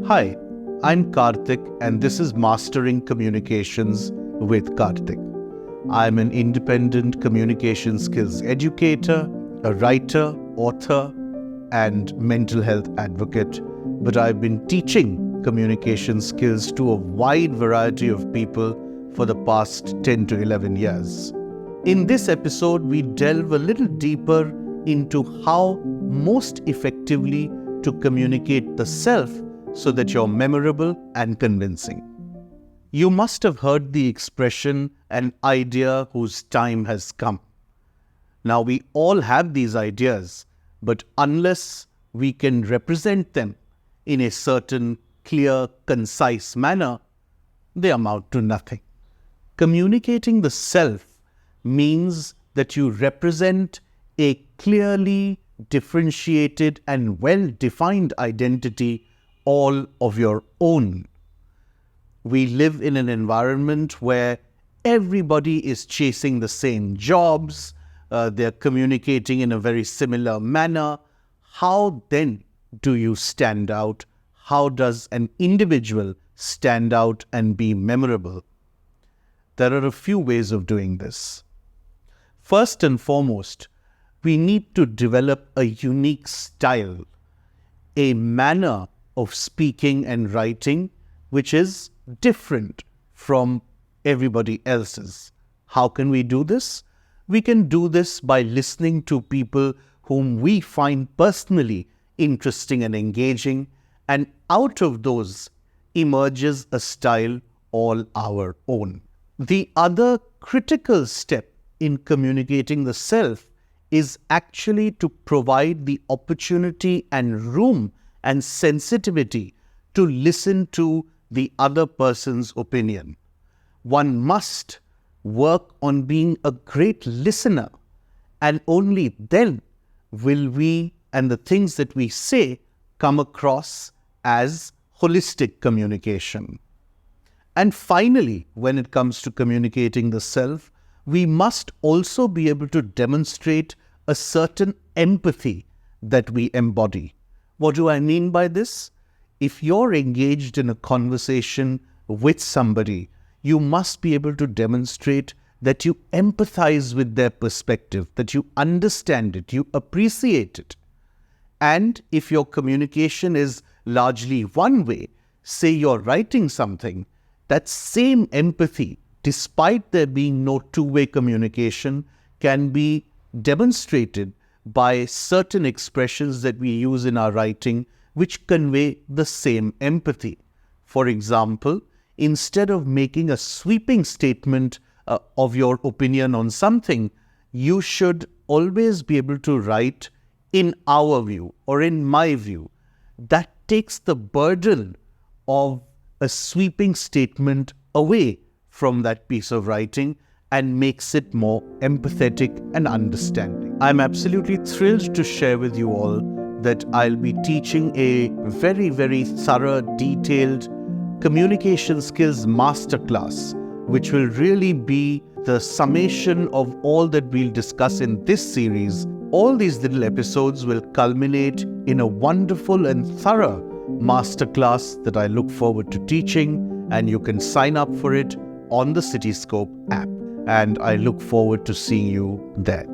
Hi, I'm Kartik and this is Mastering Communications with Kartik. I'm an independent communication skills educator, a writer, author, and mental health advocate, but I've been teaching communication skills to a wide variety of people for the past 10 to 11 years. In this episode, we delve a little deeper into how most effectively to communicate the self so that you're memorable and convincing. You must have heard the expression, an idea whose time has come. Now, we all have these ideas, but unless we can represent them in a certain clear, concise manner, they amount to nothing. Communicating the self means that you represent a clearly differentiated and well-defined identity all of your own. We live in an environment where everybody is chasing the same jobs, they're communicating in a very similar manner. How then do you stand out? How does an individual stand out and be memorable? There are a few ways of doing this. First and foremost, we need to develop a unique style, a manner of speaking and writing which is different from everybody else's. How can we do this? We can do this by listening to people whom we find personally interesting and engaging, and out of those emerges a style all our own. The other critical step in communicating the self is actually to provide the opportunity and room and sensitivity to listen to the other person's opinion. One must work on being a great listener, and only then will we and the things that we say come across as holistic communication. And finally, when it comes to communicating the self, we must also be able to demonstrate a certain empathy that we embody. What do I mean by this? If you're engaged in a conversation with somebody, you must be able to demonstrate that you empathize with their perspective, that you understand it, you appreciate it. And if your communication is largely one way, say you're writing something, that same empathy, despite there being no two-way communication, can be demonstrated by certain expressions that we use in our writing which convey the same empathy. For example, instead of making a sweeping statement of your opinion on something, you should always be able to write in our view or in my view. That takes the burden of a sweeping statement away from that piece of writing and makes it more empathetic and understanding. I'm absolutely thrilled to share with you all that I'll be teaching a very, very thorough, detailed communication skills masterclass, which will really be the summation of all that we'll discuss in this series. All these little episodes will culminate in a wonderful and thorough masterclass that I look forward to teaching, and you can sign up for it on the Cityscope app. And I look forward to seeing you there.